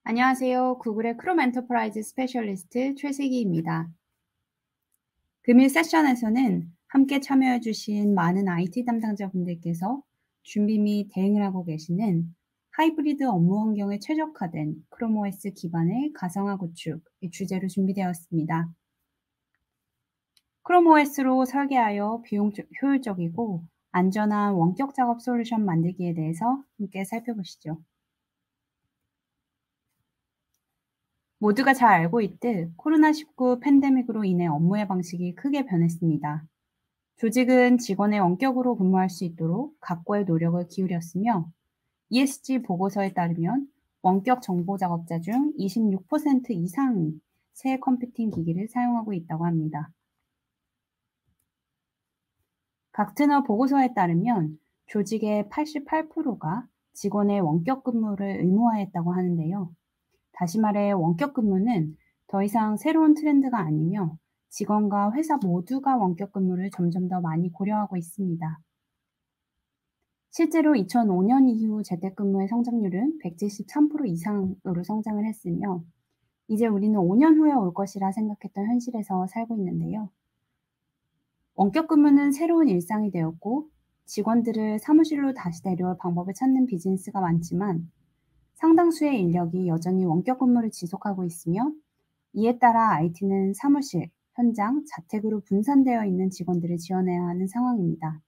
안녕하세요. 구글의 크롬 엔터프라이즈 스페셜리스트 최슬기입니다. 금일 세션에서는 함께 참여해 주신 많은 IT 담당자분들께서 준비 및 대응을 하고 계시는 하이브리드 업무 환경에 최적화된 크롬 OS 기반의 가상화 구축 이 주제로 준비되었습니다. 크롬 OS로 설계하여 효율적이고 안전한 원격 작업 솔루션 만들기에 대해서 함께 살펴보시죠. 모두가 잘 알고 있듯 코로나19 팬데믹으로 인해 업무의 방식이 크게 변했습니다. 조직은 직원의 원격으로 근무할 수 있도록 각고의 노력을 기울였으며 ESG 보고서에 따르면 원격 정보 작업자 중 26% 이상이 새 컴퓨팅 기기를 사용하고 있다고 합니다. 각트너 보고서에 따르면 조직의 88%가 직원의 원격 근무를 의무화했다고 하는데요. 다시 말해 원격 근무는 더 이상 새로운 트렌드가 아니며 직원과 회사 모두가 원격 근무를 점점 더 많이 고려하고 있습니다. 실제로 2005년 이후 재택근무의 성장률은 173% 이상으로 성장을 했으며 이제 우리는 5년 후에 올 것이라 생각했던 현실에서 살고 있는데요. 원격 근무는 새로운 일상이 되었고 직원들을 사무실로 다시 데려올 방법을 찾는 비즈니스가 많지만 상당수의 인력이 여전히 원격 근무를 지속하고 있으며 이에 따라 IT는 사무실, 현장, 자택으로 분산되어 있는 직원들을 지원해야 하는 상황입니다.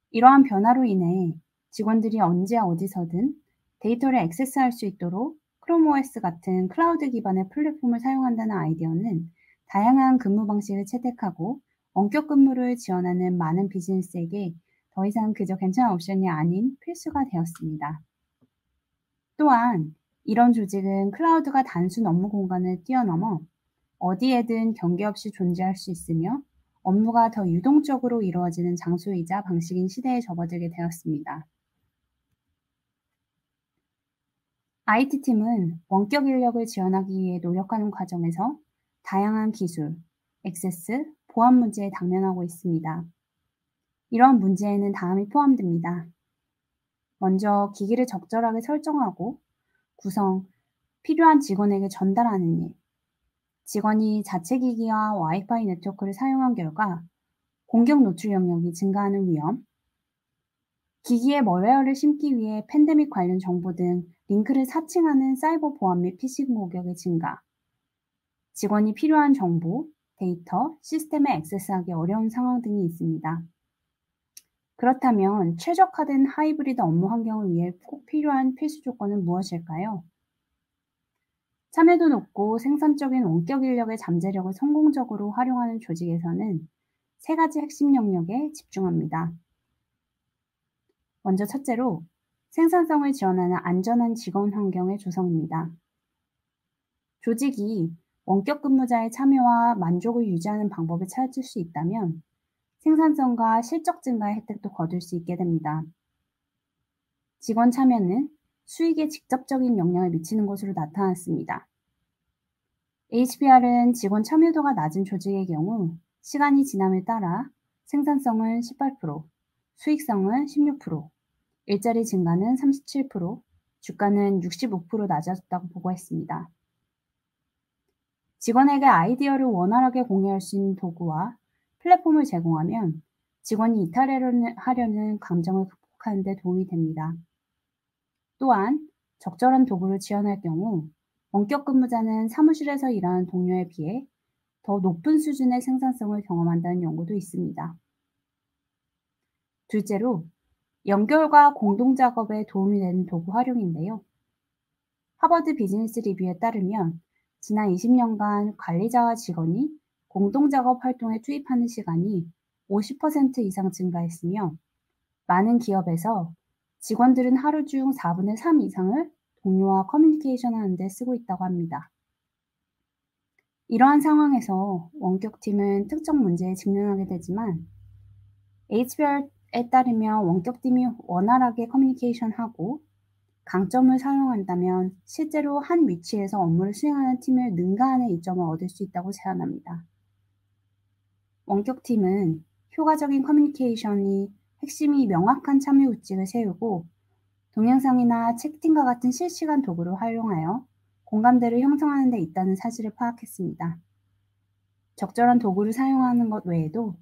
이러한 변화로 인해 직원들이 언제 어디서든 데이터를 액세스할 수 있도록 크롬 OS 같은 클라우드 기반의 플랫폼을 사용한다는 아이디어는 다양한 근무 방식을 채택하고 원격 근무를 지원하는 많은 비즈니스에게 더 이상 그저 괜찮은 옵션이 아닌 필수가 되었습니다. 또한 이런 조직은 클라우드가 단순 업무 공간을 뛰어넘어 어디에든 경계 없이 존재할 수 있으며 업무가 더 유동적으로 이루어지는 장소이자 방식인 시대에 접어들게 되었습니다. IT팀은 원격 인력을 지원하기 위해 노력하는 과정에서 다양한 기술, 액세스, 보안 문제에 당면하고 있습니다. 이러한 문제에는 다음이 포함됩니다. 먼저 기기를 적절하게 설정하고 구성, 필요한 직원에게 전달하는 일, 직원이 자체 기기와 와이파이 네트워크를 사용한 결과 공격 노출 영역이 증가하는 위험, 기기에 멀웨어를 심기 위해 팬데믹 관련 정보 등 링크를 사칭하는 사이버 보안 및 피싱 공격의 증가, 직원이 필요한 정보, 데이터, 시스템에 액세스하기 어려운 상황 등이 있습니다. 그렇다면 최적화된 하이브리드 업무 환경을 위해 꼭 필요한 필수 조건은 무엇일까요? 참여도 높고 생산적인 원격 인력의 잠재력을 성공적으로 활용하는 조직에서는 세 가지 핵심 영역에 집중합니다. 먼저 첫째로 생산성을 지원하는 안전한 직원 환경의 조성입니다. 조직이 원격 근무자의 참여와 만족을 유지하는 방법을 찾을 수 있다면 생산성과 실적 증가의 혜택도 거둘 수 있게 됩니다. 직원 참여는 수익에 직접적인 영향을 미치는 것으로 나타났습니다. HBR은 직원 참여도가 낮은 조직의 경우 시간이 지남에 따라 생산성은 18%, 수익성은 16%, 일자리 증가는 37%, 주가는 65% 낮아졌다고 보고했습니다. 직원에게 아이디어를 원활하게 공유할 수 있는 도구와 플랫폼을 제공하면 직원이 이탈하려는 감정을 극복하는 데 도움이 됩니다. 또한 적절한 도구를 지원할 경우 원격 근무자는 사무실에서 일하는 동료에 비해 더 높은 수준의 생산성을 경험한다는 연구도 있습니다. 둘째로, 연결과 공동 작업에 도움이 되는 도구 활용인데요. 하버드 비즈니스 리뷰에 따르면 지난 20년간 관리자와 직원이 공동 작업 활동에 투입하는 시간이 50% 이상 증가했으며 많은 기업에서 직원들은 하루 중 4분의 3 이상을 동료와 커뮤니케이션 하는 데 쓰고 있다고 합니다. 이러한 상황에서 원격팀은 특정 문제에 직면하게 되지만 HBR에 따르면 원격팀이 원활하게 커뮤니케이션하고 강점을 사용한다면 실제로 한 위치에서 업무를 수행하는 팀을 능가하는 이점을 얻을 수 있다고 제안합니다. 원격팀은 효과적인 커뮤니케이션이 핵심이 명확한 참여 규칙을 세우고 동영상이나 채팅과 같은 실시간 도구를 활용하여 공감대를 형성하는 데 있다는 사실을 파악했습니다. 적절한 도구를 사용하는 것 외에도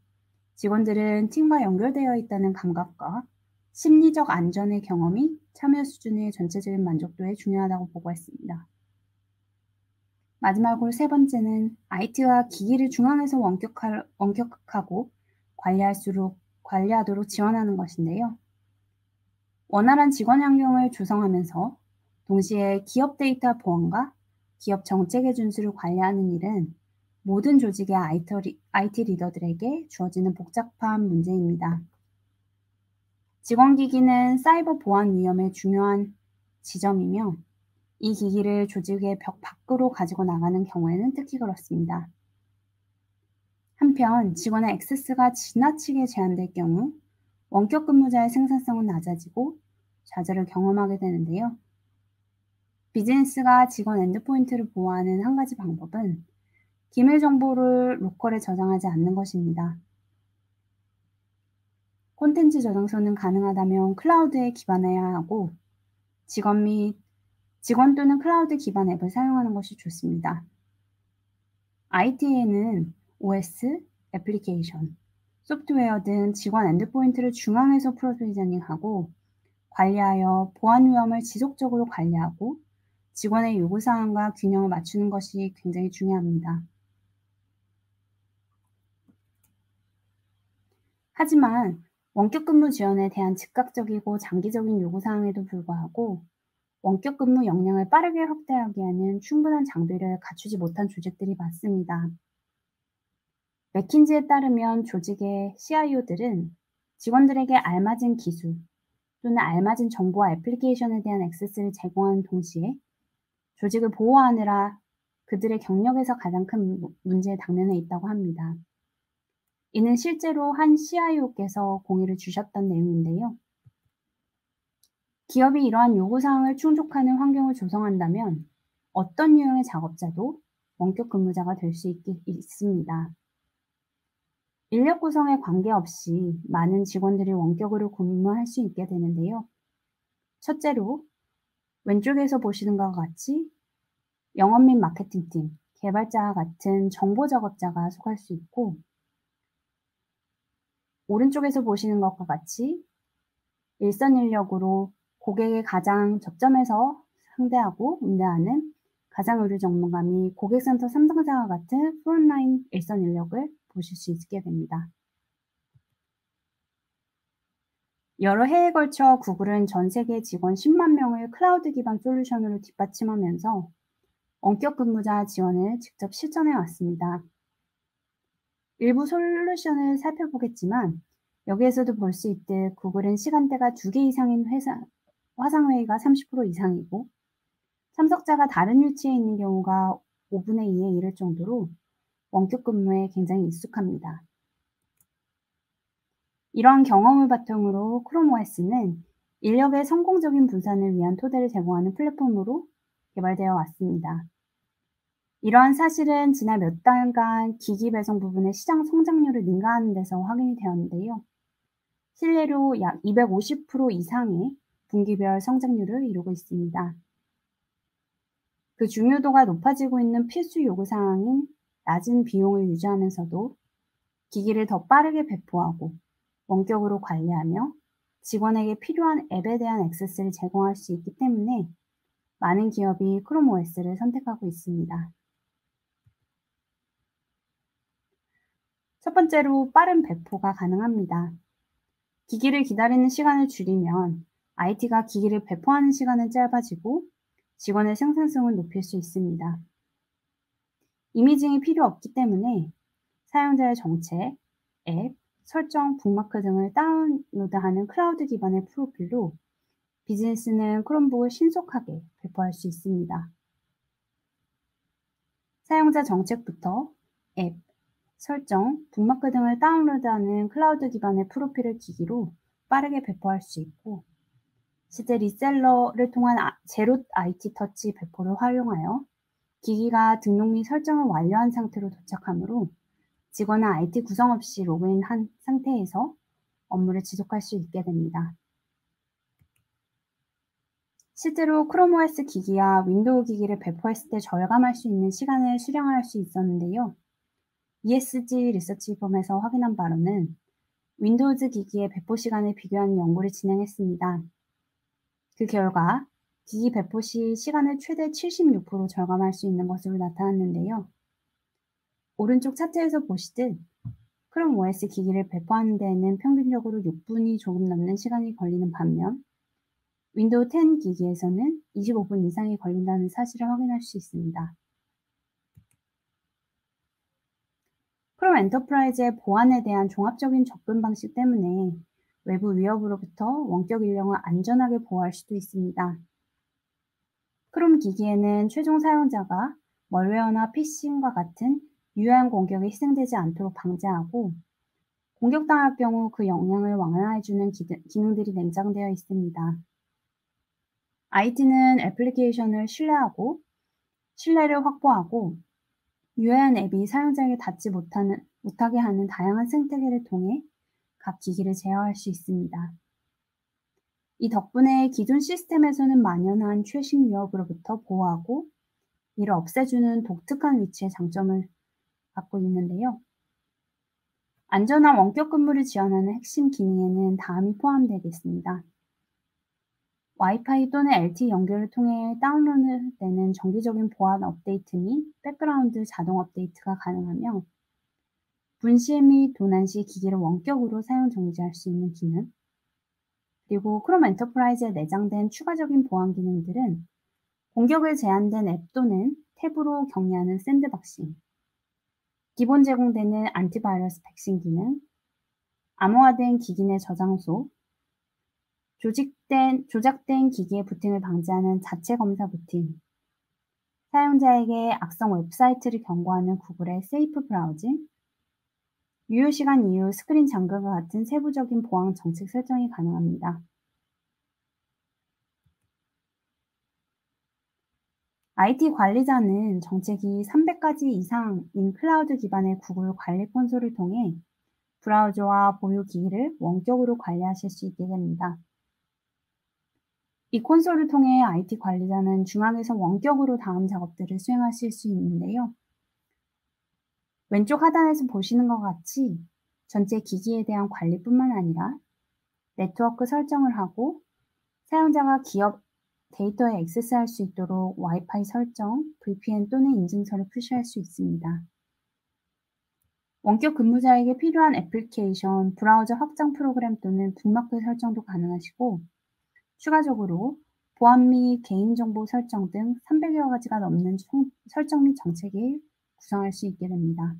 직원들은 팀과 연결되어 있다는 감각과 심리적 안전의 경험이 참여 수준의 전체적인 만족도에 중요하다고 보고했습니다. 마지막으로 세 번째는 IT와 기기를 중앙에서 원격하고 관리하도록 지원하는 것인데요. 원활한 직원 환경을 조성하면서 동시에 기업 데이터 보안과 기업 정책의 준수를 관리하는 일은 모든 조직의 IT 리더들에게 주어지는 복잡한 문제입니다. 직원 기기는 사이버 보안 위험의 중요한 지점이며 이 기기를 조직의 벽 밖으로 가지고 나가는 경우에는 특히 그렇습니다. 한편 직원의 액세스가 지나치게 제한될 경우 원격 근무자의 생산성은 낮아지고 좌절을 경험하게 되는데요. 비즈니스가 직원 엔드포인트를 보호하는 한 가지 방법은 기밀 정보를 로컬에 저장하지 않는 것입니다. 콘텐츠 저장소는 가능하다면 클라우드에 기반해야 하고 직원 또는 클라우드 기반 앱을 사용하는 것이 좋습니다. IT에는 OS, 애플리케이션, 소프트웨어 등 직원 엔드포인트를 중앙에서 프로비저닝하고 관리하여 보안 위험을 지속적으로 관리하고 직원의 요구사항과 균형을 맞추는 것이 굉장히 중요합니다. 하지만 원격 근무 지원에 대한 즉각적이고 장기적인 요구사항에도 불구하고 원격 근무 역량을 빠르게 확대하기 위한 충분한 장비를 갖추지 못한 조직들이 많습니다. 맥킨지에 따르면 조직의 CIO들은 직원들에게 알맞은 기술 또는 알맞은 정보와 애플리케이션에 대한 액세스를 제공하는 동시에 조직을 보호하느라 그들의 경력에서 가장 큰 문제에 당면해 있다고 합니다. 이는 실제로 한 CIO께서 공의를 주셨던 내용인데요. 기업이 이러한 요구사항을 충족하는 환경을 조성한다면 어떤 유형의 작업자도 원격 근무자가 될 수 있습니다. 인력 구성에 관계없이 많은 직원들이 원격으로 근무할 수 있게 되는데요. 첫째로 왼쪽에서 보시는 것과 같이 영업 및 마케팅팀, 개발자와 같은 정보 작업자가 속할 수 있고 오른쪽에서 보시는 것과 같이 일선 인력으로 고객의 가장 접점에서 상대하고 응대하는 가상 의료 전문가 및 고객센터 담당자와 같은 프론라인 일선 인력을 보실 수 있게 됩니다. 여러 해에 걸쳐 구글은 전 세계 직원 10만 명을 클라우드 기반 솔루션으로 뒷받침하면서 원격 근무자 지원을 직접 실천해 왔습니다. 일부 솔루션을 살펴보겠지만 여기에서도 볼 수 있듯 구글은 시간대가 2개 이상인 화상회의가 30% 이상이고 참석자가 다른 위치에 있는 경우가 5분의 2에 이를 정도로 원격 근무에 굉장히 익숙합니다. 이러한 경험을 바탕으로 크롬OS는 인력의 성공적인 분산을 위한 토대를 제공하는 플랫폼으로 개발되어 왔습니다. 이러한 사실은 지난 몇 달간 기기 배송 부분의 시장 성장률을 능가하는 데서 확인이 되었는데요. 실내로 약 250% 이상의 분기별 성장률을 이루고 있습니다. 그 중요도가 높아지고 있는 필수 요구사항인 낮은 비용을 유지하면서도 기기를 더 빠르게 배포하고 원격으로 관리하며 직원에게 필요한 앱에 대한 액세스를 제공할 수 있기 때문에 많은 기업이 크롬OS를 선택하고 있습니다. 첫 번째로 빠른 배포가 가능합니다. 기기를 기다리는 시간을 줄이면 IT가 기기를 배포하는 시간은 짧아지고 직원의 생산성을 높일 수 있습니다. 이미징이 필요 없기 때문에 사용자의 정책, 앱, 설정, 북마크 등을 다운로드하는 클라우드 기반의 프로필로 비즈니스는 크롬북을 신속하게 배포할 수 있습니다. 사용자 정책부터 앱, 설정, 북마크 등을 다운로드하는 클라우드 기반의 프로필을 기기로 빠르게 배포할 수 있고 실제 리셀러를 통한 제로 IT 터치 배포를 활용하여 기기가 등록 및 설정을 완료한 상태로 도착하므로 직원은 IT 구성 없이 로그인한 상태에서 업무를 지속할 수 있게 됩니다. 실제로 크롬 OS 기기와 윈도우 기기를 배포했을 때 절감할 수 있는 시간을 수령할 수 있었는데요. ESG 리서치펌에서 확인한 바로는 윈도우즈 기기의 배포 시간을 비교하는 연구를 진행했습니다. 그 결과 기기 배포 시 시간을 최대 76% 절감할 수 있는 것으로 나타났는데요. 오른쪽 차트에서 보시듯 크롬 OS 기기를 배포하는 데에는 평균적으로 6분이 조금 넘는 시간이 걸리는 반면 윈도우 10 기기에서는 25분 이상이 걸린다는 사실을 확인할 수 있습니다. 크롬 엔터프라이즈의 보안에 대한 종합적인 접근 방식 때문에 외부 위협으로부터 원격 인력을 안전하게 보호할 수도 있습니다. 크롬 기기에는 최종 사용자가 멀웨어나 피싱과 같은 유해한 공격에 희생되지 않도록 방지하고 공격당할 경우 그 영향을 완화해주는 기능들이 내장되어 있습니다. IT는 애플리케이션을 신뢰를 확보하고 유해한 앱이 사용자에게 닿지 못하게 하는 다양한 생태계를 통해 각 기기를 제어할 수 있습니다. 이 덕분에 기존 시스템에서는 만연한 최신 위협으로부터 보호하고 이를 없애주는 독특한 위치의 장점을 갖고 있는데요. 안전한 원격 근무를 지원하는 핵심 기능에는 다음이 포함되겠습니다. 와이파이 또는 LTE 연결을 통해 다운로드되는 정기적인 보안 업데이트 및 백그라운드 자동 업데이트가 가능하며 분실 및 도난 시 기기를 원격으로 사용 정지할 수 있는 기능, 그리고 크롬 엔터프라이즈에 내장된 추가적인 보안 기능들은 공격을 제한된 앱 또는 탭으로 격리하는 샌드박싱, 기본 제공되는 안티바이러스 백신 기능, 암호화된 기기 내 저장소, 조작된 기기의 부팅을 방지하는 자체 검사 부팅, 사용자에게 악성 웹사이트를 경고하는 구글의 세이프 브라우징, 유효시간 이후 스크린 잠금과 같은 세부적인 보안 정책 설정이 가능합니다. IT 관리자는 정책이 300가지 이상인 클라우드 기반의 구글 관리 콘솔을 통해 브라우저와 보유 기기를 원격으로 관리하실 수 있게 됩니다. 이 콘솔을 통해 IT 관리자는 중앙에서 원격으로 다음 작업들을 수행하실 수 있는데요. 왼쪽 하단에서 보시는 것 같이 전체 기기에 대한 관리뿐만 아니라 네트워크 설정을 하고 사용자가 기업 데이터에 액세스할 수 있도록 와이파이 설정, VPN 또는 인증서를 푸시할 수 있습니다. 원격 근무자에게 필요한 애플리케이션, 브라우저 확장 프로그램 또는 북마크 설정도 가능하시고 추가적으로 보안 및 개인정보 설정 등 300여 가지가 넘는 설정 및 정책을 구성할 수 있게 됩니다.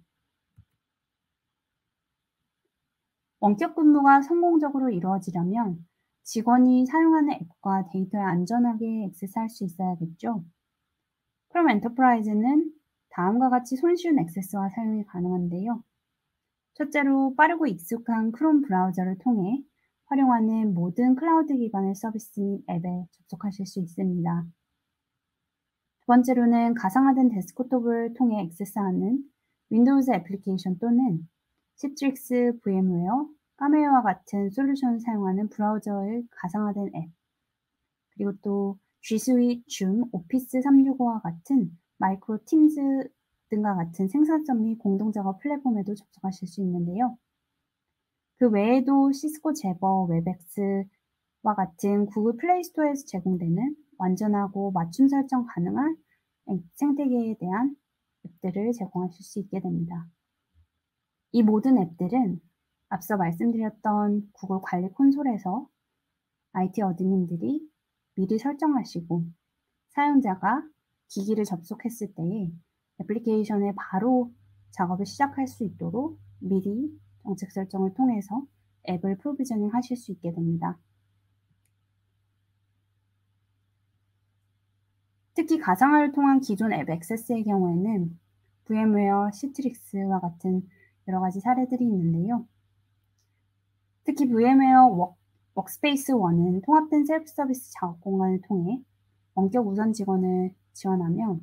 원격 근무가 성공적으로 이루어지려면 직원이 사용하는 앱과 데이터에 안전하게 액세스할 수 있어야겠죠. 크롬 엔터프라이즈는 다음과 같이 손쉬운 액세스와 사용이 가능한데요. 첫째로 빠르고 익숙한 크롬 브라우저를 통해 활용하는 모든 클라우드 기반의 서비스 및 앱에 접속하실 수 있습니다. 두 번째로는 가상화된 데스크톱을 통해 액세스하는 윈도우즈 애플리케이션 또는 시트릭스, VM웨어, 까메오와 같은 솔루션을 사용하는 브라우저의 가상화된 앱, 그리고 또 G Suite, 줌, 오피스 365와 같은 마이크로 팀즈 등과 같은 생산성 및 공동작업 플랫폼에도 접속하실 수 있는데요. 그 외에도 시스코 제버, 웹엑스와 같은 구글 플레이 스토어에서 제공되는 완전하고 맞춤 설정 가능한 생태계에 대한 앱들을 제공하실 수 있게 됩니다. 이 모든 앱들은 앞서 말씀드렸던 구글 관리 콘솔에서 IT 어드민들이 미리 설정하시고 사용자가 기기를 접속했을 때에 애플리케이션에 바로 작업을 시작할 수 있도록 미리 정책 설정을 통해서 앱을 프로비저닝 하실 수 있게 됩니다. 특히 가상화를 통한 기존 앱 액세스의 경우에는 VM웨어, 시트릭스와 같은 여러 가지 사례들이 있는데요. 특히 VM웨어 워크스페이스 1은 통합된 셀프 서비스 작업 공간을 통해 원격 우선 직원을 지원하며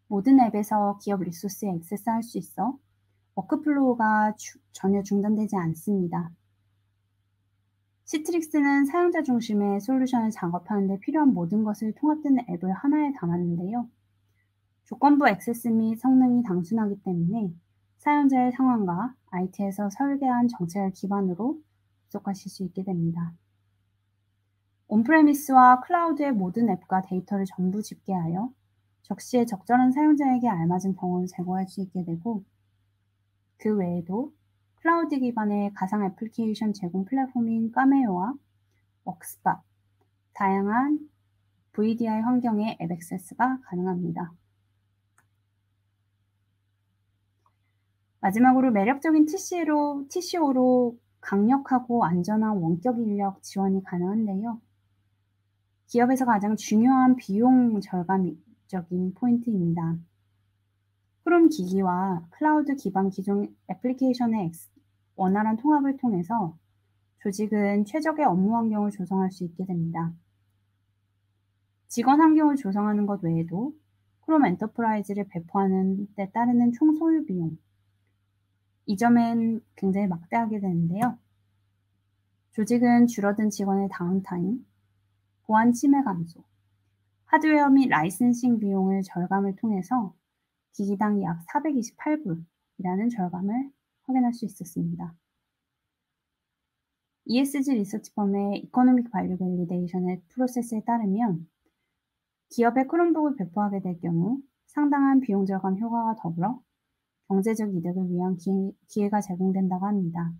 모든 앱에서 기업 리소스에 액세스할 수 있어 워크플로우가 전혀 중단되지 않습니다. 시트릭스는 사용자 중심의 솔루션을 작업하는 데 필요한 모든 것을 통합된 앱을 하나에 담았는데요. 조건부 액세스 및 성능이 단순하기 때문에 사용자의 상황과 IT에서 설계한 정책을 기반으로 분석하실 수 있게 됩니다. 온프레미스와 클라우드의 모든 앱과 데이터를 전부 집계하여 적시에 적절한 사용자에게 알맞은 경우를 제공할 수 있게 되고, 그 외에도 클라우드 기반의 가상 애플리케이션 제공 플랫폼인 카메오와 웍스팟, 다양한 VDI 환경의 앱 액세스가 가능합니다. 마지막으로 매력적인 TCO로 강력하고 안전한 원격 인력 지원이 가능한데요. 기업에서 가장 중요한 비용 절감적인 포인트입니다. 크롬 기기와 클라우드 기반 기존 애플리케이션의 원활한 통합을 통해서 조직은 최적의 업무 환경을 조성할 수 있게 됩니다. 직원 환경을 조성하는 것 외에도 크롬 엔터프라이즈를 배포하는 데 따르는 총 소요 비용, 이 점엔 굉장히 막대하게 되는데요. 조직은 줄어든 직원의 다운타임, 보안 침해 감소, 하드웨어 및 라이센싱 비용을 절감을 통해서 기기당 약 428불이라는 절감을 확인할 수 있었습니다. ESG 리서치 펌의 이코노믹 발류 밸리데이션의 프로세스에 따르면 기업에 크롬북을 배포하게 될 경우 상당한 비용 절감 효과와 더불어 경제적 이득을 위한 기회가 제공된다고 합니다.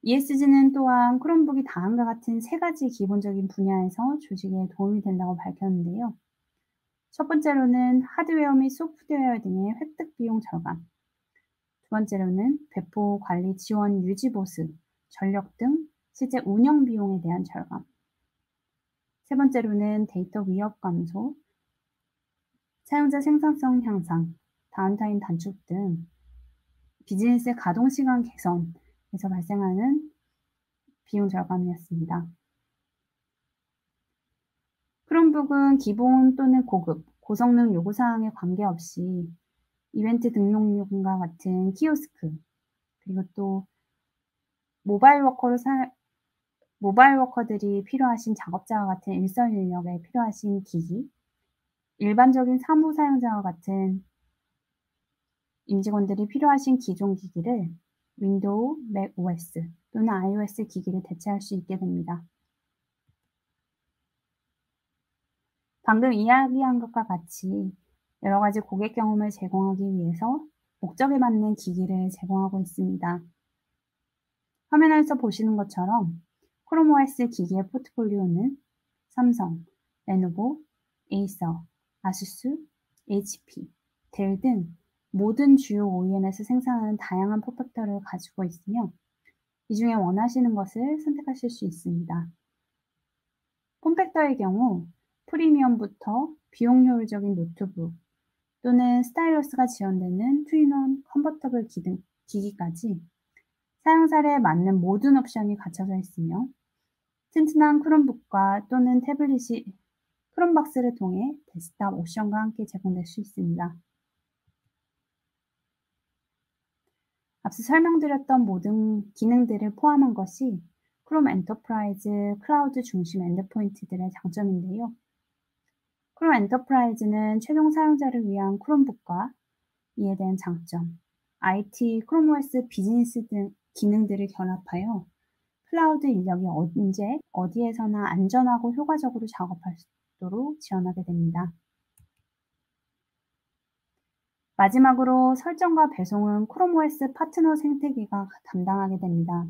ESG는 또한 크롬북이 다음과 같은 세 가지 기본적인 분야에서 조직에 도움이 된다고 밝혔는데요. 첫 번째로는 하드웨어 및 소프트웨어 등의 획득 비용 절감, 두 번째로는 배포 관리 지원 유지 보수, 전력 등 실제 운영 비용에 대한 절감, 세 번째로는 데이터 위협 감소, 사용자 생산성 향상, 다운타임 단축 등 비즈니스의 가동 시간 개선에서 발생하는 비용 절감이었습니다. 크롬북은 기본 또는 고급, 고성능 요구사항에 관계없이 이벤트 등록용과 같은 키오스크, 그리고 또 모바일 워커들이 필요하신 작업자와 같은 일선 인력에 필요하신 기기, 일반적인 사무 사용자와 같은 임직원들이 필요하신 기존 기기를 윈도우, 맥 OS 또는 iOS 기기를 대체할 수 있게 됩니다. 방금 이야기한 것과 같이 여러 가지 고객 경험을 제공하기 위해서 목적에 맞는 기기를 제공하고 있습니다. 화면에서 보시는 것처럼 크롬 OS 기기의 포트폴리오는 삼성, 레노버, 에이서, 아수스, HP, 델 등 모든 주요 OEM에서 생산하는 다양한 폼팩터를 가지고 있으며 이 중에 원하시는 것을 선택하실 수 있습니다. 폼팩터의 경우 프리미엄부터 비용 효율적인 노트북 또는 스타일러스가 지원되는 투인원 컨버터블 기기까지 사용사에 맞는 모든 옵션이 갖춰져 있으며 튼튼한 크롬북과 또는 태블릿이 크롬박스를 통해 데스크탑 옵션과 함께 제공될 수 있습니다. 앞서 설명드렸던 모든 기능들을 포함한 것이 크롬 엔터프라이즈 클라우드 중심 엔드포인트들의 장점인데요. 크롬 엔터프라이즈는 최종 사용자를 위한 크롬북과 이에 대한 장점, IT, 크롬 OS 비즈니스 등 기능들을 결합하여 클라우드 인력이 언제, 어디에서나 안전하고 효과적으로 작업할 수 있도록 지원하게 됩니다. 마지막으로 설정과 배송은 크롬 OS 파트너 생태계가 담당하게 됩니다.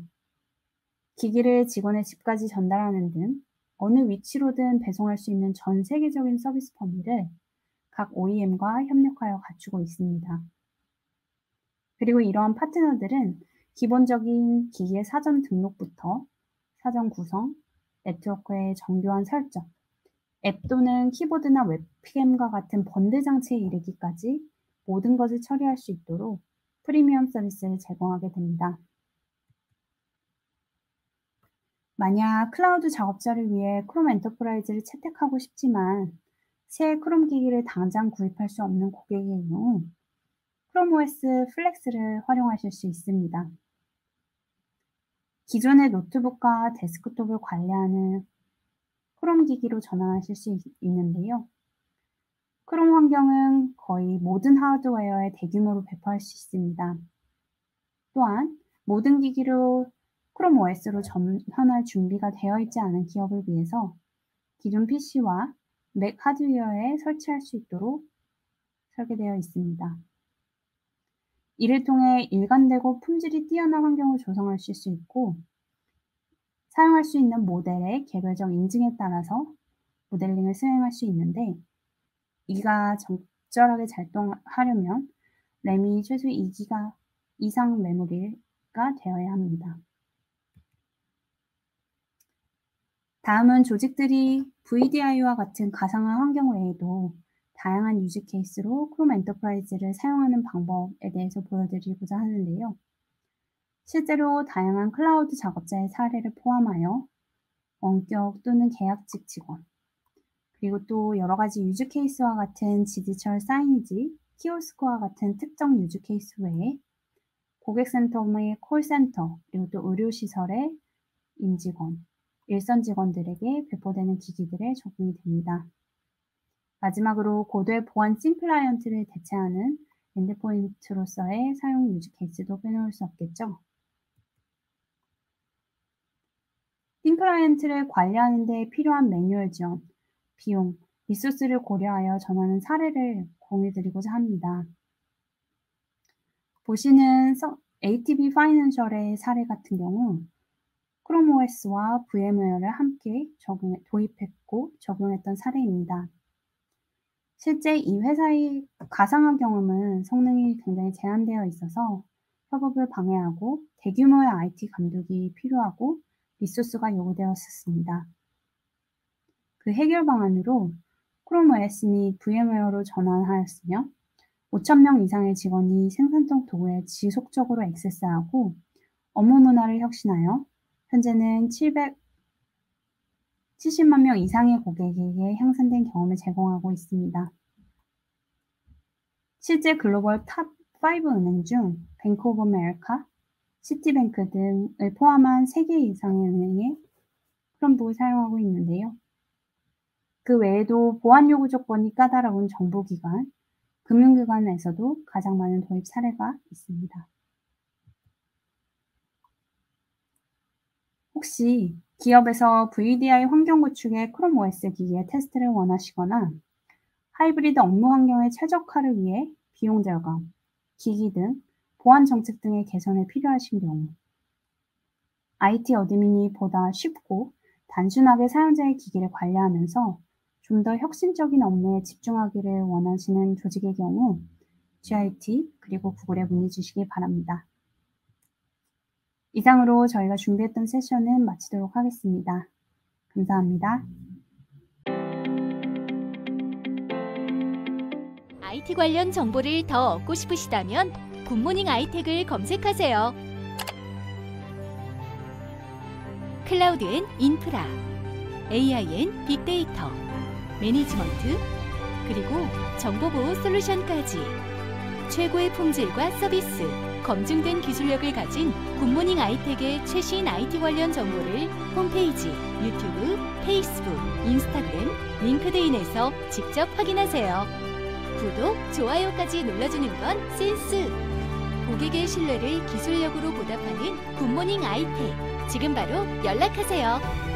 기기를 직원의 집까지 전달하는 등 어느 위치로든 배송할 수 있는 전 세계적인 서비스 범위를 각 OEM과 협력하여 갖추고 있습니다. 그리고 이러한 파트너들은 기본적인 기기의 사전 등록부터 사전 구성, 네트워크의 정교한 설정, 앱 또는 키보드나 웹캠과 같은 번들 장치에 이르기까지 모든 것을 처리할 수 있도록 프리미엄 서비스를 제공하게 됩니다. 만약 클라우드 작업자를 위해 크롬 엔터프라이즈를 채택하고 싶지만 새 크롬 기기를 당장 구입할 수 없는 고객의 경우 크롬 OS 플렉스를 활용하실 수 있습니다. 기존의 노트북과 데스크톱을 관리하는 크롬 기기로 전환하실 수 있는데요. 크롬 환경은 거의 모든 하드웨어에 대규모로 배포할 수 있습니다. 또한 모든 기기로 크롬 OS로 전환할 준비가 되어 있지 않은 기업을 위해서 기존 PC와 맥 하드웨어에 설치할 수 있도록 설계되어 있습니다. 이를 통해 일관되고 품질이 뛰어난 환경을 조성하실 수 있고, 사용할 수 있는 모델의 개별적 인증에 따라서 모델링을 수행할 수 있는데, 이가 적절하게 작동하려면 램이 최소 2기가 이상 메모리가 되어야 합니다. 다음은 조직들이 VDI와 같은 가상화 환경 외에도 다양한 유즈 케이스로 크롬 엔터프라이즈를 사용하는 방법에 대해서 보여드리고자 하는데요. 실제로 다양한 클라우드 작업자의 사례를 포함하여 원격 또는 계약직 직원, 그리고 또 여러 가지 유즈 케이스와 같은 지디철 사이니지, 키오스크와 같은 특정 유즈 케이스 외에 고객센터 및 콜센터, 그리고 또 의료시설의 임직원, 일선 직원들에게 배포되는 기기들에 적용이 됩니다. 마지막으로 고도의 보안 싱 클라이언트를 대체하는 엔드포인트로서의 사용 유즈 케이스도 빼놓을 수 없겠죠. 싱 클라이언트를 관리하는 데 필요한 매뉴얼 지원, 비용, 리소스를 고려하여 전하는 사례를 공유드리고자 합니다. 보시는 ATB 파이낸셜의 사례 같은 경우 크롬 OS와 VMware를 함께 도입했고 적용했던 사례입니다. 실제 이 회사의 가상화 경험은 성능이 굉장히 제한되어 있어서 협업을 방해하고 대규모의 IT 감독이 필요하고 리소스가 요구되었습니다. 그 해결 방안으로 크롬 OS 및 VMware로 전환하였으며 5,000명 이상의 직원이 생산성 도구에 지속적으로 액세스하고 업무 문화를 혁신하여 현재는 70만 명 이상의 고객에게 향상된 경험을 제공하고 있습니다. 실제 글로벌 탑 5 은행 중 뱅크 오브 아메리카, 시티뱅크 등을 포함한 3개 이상의 은행에 크롬북을 사용하고 있는데요. 그 외에도 보안 요구 조건이 까다로운 정부기관, 금융기관에서도 가장 많은 도입 사례가 있습니다. 혹시 기업에서 VDI 환경 구축의 크롬 OS 기기의 테스트를 원하시거나 하이브리드 업무 환경의 최적화를 위해 비용 절감, 기기 등 보안 정책 등의 개선이 필요하신 경우 IT 어드민이 보다 쉽고 단순하게 사용자의 기기를 관리하면서 좀 더 혁신적인 업무에 집중하기를 원하시는 조직의 경우 GIT 그리고 구글에 문의 주시기 바랍니다. 이상으로 저희가 준비했던 세션은 마치도록 하겠습니다. 감사합니다. IT 관련 정보를 더 얻고 싶으시다면 굿모닝 아이텍을 검색하세요. 클라우드 앤 인프라, AI 앤 빅데이터, 매니지먼트, 그리고 정보보호 솔루션까지 최고의 품질과 서비스, 검증된 기술력을 가진 굿모닝 아이텍의 최신 IT 관련 정보를 홈페이지, 유튜브, 페이스북, 인스타그램, 링크드인에서 직접 확인하세요. 구독, 좋아요까지 눌러주는 건 센스! 고객의 신뢰를 기술력으로 보답하는 굿모닝 아이텍. 지금 바로 연락하세요.